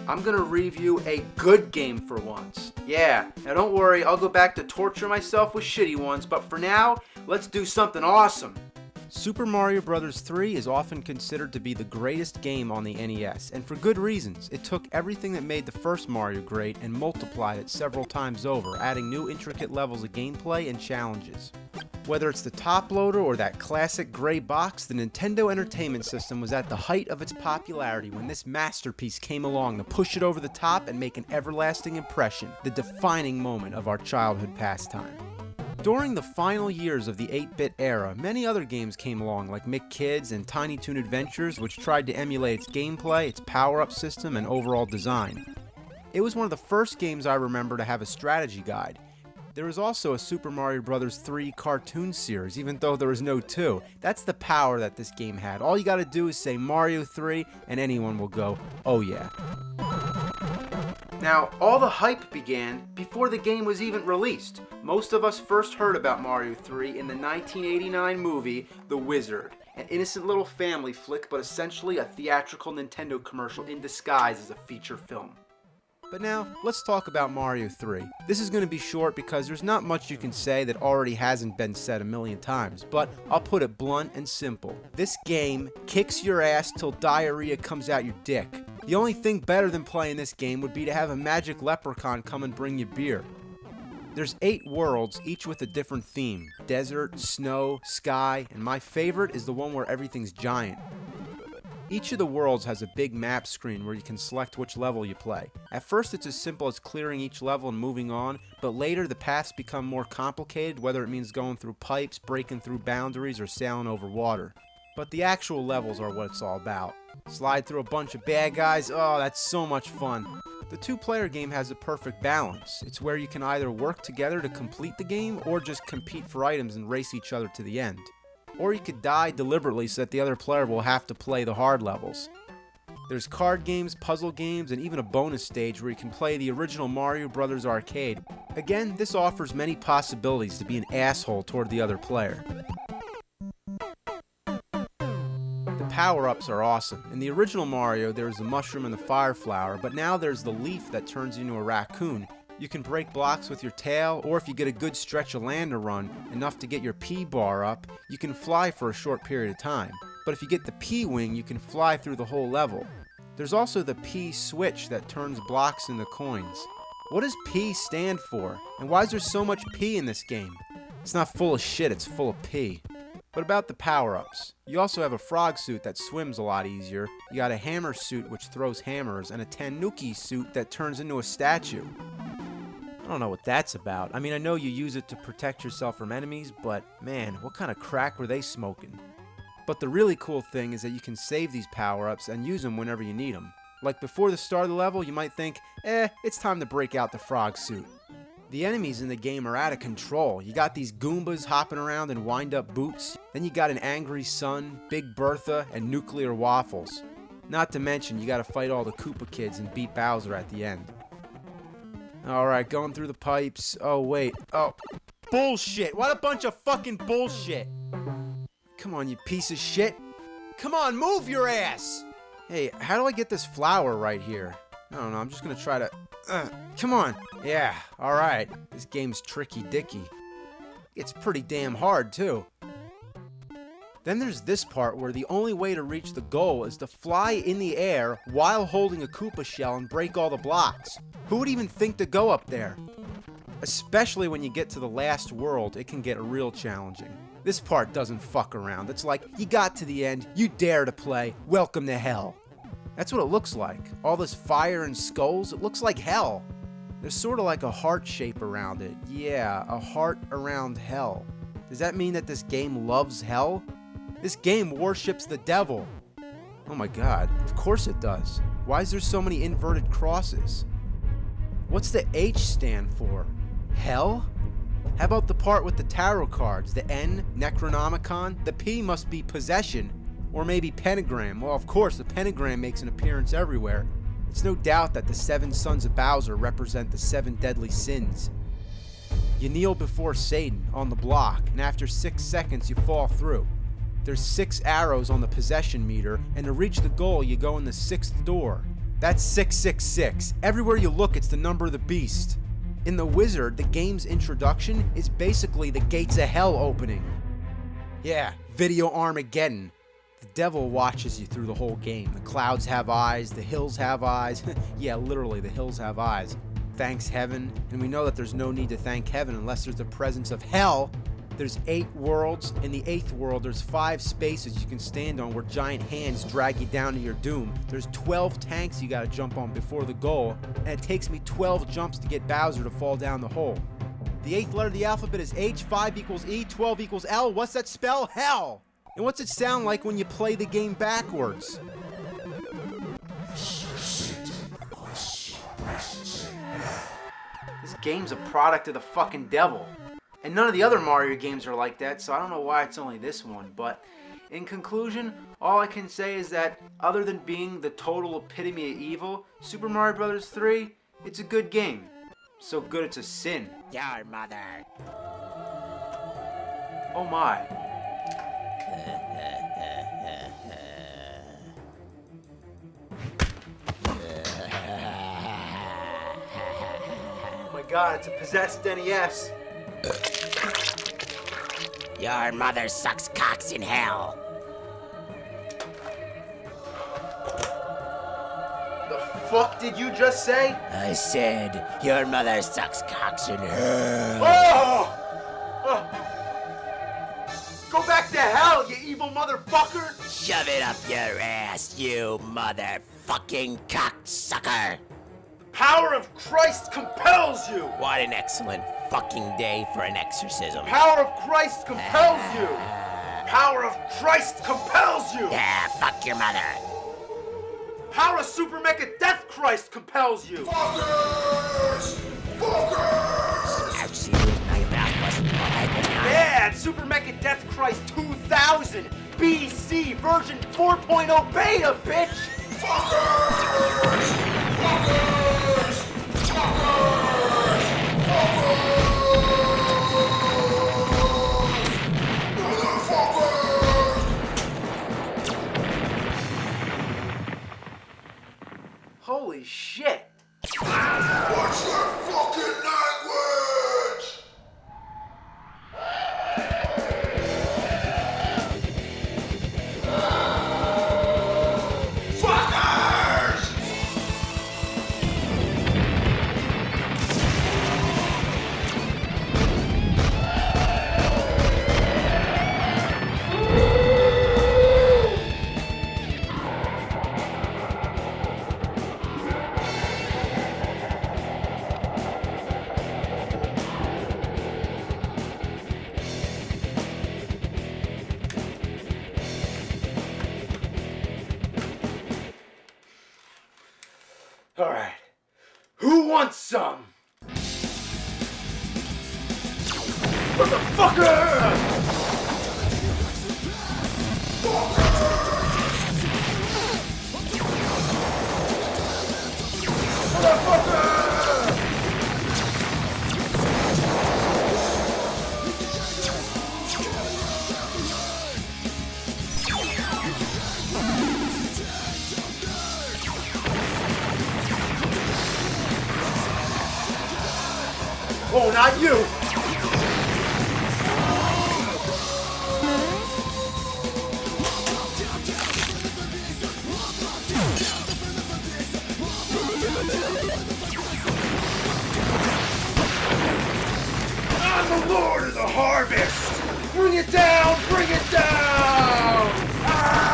I'm gonna review a good game for once. Yeah, now don't worry, I'll go back to torture myself with shitty ones, but for now, let's do something awesome. Super Mario Bros. 3 is often considered to be the greatest game on the NES, and for good reasons. It took everything that made the first Mario great and multiplied it several times over, adding new intricate levels of gameplay and challenges. Whether it's the top loader or that classic gray box, the Nintendo Entertainment System was at the height of its popularity when this masterpiece came along to push it over the top and make an everlasting impression, the defining moment of our childhood pastime. During the final years of the 8-bit era, many other games came along like McKids and Tiny Toon Adventures, which tried to emulate its gameplay, its power-up system, and overall design. It was one of the first games I remember to have a strategy guide. There was also a Super Mario Bros. 3 cartoon series, even though there was no 2. That's the power that this game had. All you gotta do is say Mario 3, and anyone will go, oh yeah. Now, all the hype began before the game was even released. Most of us first heard about Mario 3 in the 1989 movie, The Wizard, an innocent little family flick, but essentially a theatrical Nintendo commercial in disguise as a feature film. But now, let's talk about Mario 3. This is going to be short because there's not much you can say that already hasn't been said a million times, but I'll put it blunt and simple. This game kicks your ass till diarrhea comes out your dick. The only thing better than playing this game would be to have a magic leprechaun come and bring you beer. There's 8 worlds, each with a different theme. Desert, snow, sky, and my favorite is the one where everything's giant. Each of the worlds has a big map screen where you can select which level you play. At first it's as simple as clearing each level and moving on, but later the paths become more complicated, whether it means going through pipes, breaking through boundaries, or sailing over water. But the actual levels are what it's all about. Slide through a bunch of bad guys, oh that's so much fun. The 2-player game has a perfect balance. It's where you can either work together to complete the game or just compete for items and race each other to the end. Or you could die deliberately so that the other player will have to play the hard levels. There's card games, puzzle games, and even a bonus stage where you can play the original Mario Bros. Arcade. Again, this offers many possibilities to be an asshole toward the other player. Power-ups are awesome. In the original Mario, there was the mushroom and the fire flower, but now there's the leaf that turns you into a raccoon. You can break blocks with your tail, or if you get a good stretch of land to run, enough to get your P-bar up, you can fly for a short period of time. But if you get the P-wing, you can fly through the whole level. There's also the P-switch that turns blocks into coins. What does P stand for? And why is there so much P in this game? It's not full of shit, it's full of P. But about the power-ups, you also have a frog suit that swims a lot easier, you got a hammer suit which throws hammers, and a Tanuki suit that turns into a statue. I don't know what that's about. I mean, I know you use it to protect yourself from enemies, but man, what kind of crack were they smoking? But the really cool thing is that you can save these power-ups and use them whenever you need them. Like before the start of the level, you might think, it's time to break out the frog suit. The enemies in the game are out of control. You got these Goombas hopping around in wind-up boots. Then you got an angry sun, Big Bertha, and nuclear waffles. Not to mention, you gotta fight all the Koopa kids and beat Bowser at the end. Alright, going through the pipes. Oh, wait. Oh, bullshit! What a bunch of fucking bullshit! Come on, you piece of shit! Come on, move your ass! Hey, how do I get this flower right here? I don't know, I'm just gonna try to... come on! Yeah, alright. This game's tricky dicky. It's pretty damn hard, too. Then there's this part where the only way to reach the goal is to fly in the air while holding a Koopa shell and break all the blocks. Who would even think to go up there? Especially when you get to the last world, it can get real challenging. This part doesn't fuck around. It's like, you got to the end, you dare to play, welcome to hell. That's what it looks like. All this fire and skulls, it looks like hell. There's sort of like a heart shape around it. Yeah, a heart around hell. Does that mean that this game loves hell? This game worships the devil. Oh my god, of course it does. Why is there so many inverted crosses? What's the H stand for? Hell? How about the part with the tarot cards? The N, Necronomicon? The P must be possession. Or maybe pentagram. Well, of course, the pentagram makes an appearance everywhere. It's no doubt that the 7 sons of Bowser represent the 7 deadly sins. You kneel before Satan on the block, and after 6 seconds you fall through. There's 6 arrows on the possession meter, and to reach the goal you go in the 6th door. That's 666. Everywhere you look, it's the number of the beast. In The Wizard, the game's introduction is basically the gates of hell opening. Yeah, video Armageddon. The devil watches you through the whole game. The clouds have eyes, the hills have eyes. Yeah, literally, the hills have eyes. Thanks heaven, and we know that there's no need to thank heaven unless there's the presence of hell. There's 8 worlds. In the 8th world, there's 5 spaces you can stand on where giant hands drag you down to your doom. There's 12 tanks you gotta jump on before the goal, and it takes me 12 jumps to get Bowser to fall down the hole. The 8th letter of the alphabet is H, 5 equals E, 12 equals L. What's that spell? Hell! And what's it sound like when you play the game backwards? This game's a product of the fucking devil. And none of the other Mario games are like that, so I don't know why it's only this one. But in conclusion, all I can say is that other than being the total epitome of evil, Super Mario Bros. 3, it's a good game. So good it's a sin. Your mother. Oh my. Oh my god, it's a possessed NES. Your mother sucks cocks in hell. The fuck did you just say? I said, your mother sucks cocks in hell. Oh! Go back to hell, you evil motherfucker! Shove it up your ass, you motherfucking cocksucker. The power of Christ compels you! What an excellent fucking day for an exorcism. Power of Christ compels you! Power of Christ compels you! Yeah, fuck your mother. Power of Super Mecha Death Christ compels you! Fuckers! Actually, my mouth wasn't open. Yeah, it's Super Mecha Death Christ 2000 BC version 4.0 beta, bitch! Holy shit! What's that fucking language? Fuckers! Alright. Who wants some? Motherfucker! Oh, not you! I'm the Lord of the Harvest! Bring it down! Bring it down! Ah!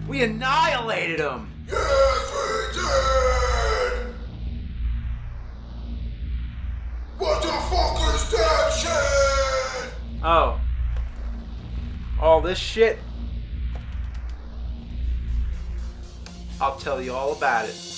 We annihilated him! Yes, we did! What the fuck is that shit? Oh. All this shit? I'll tell you all about it.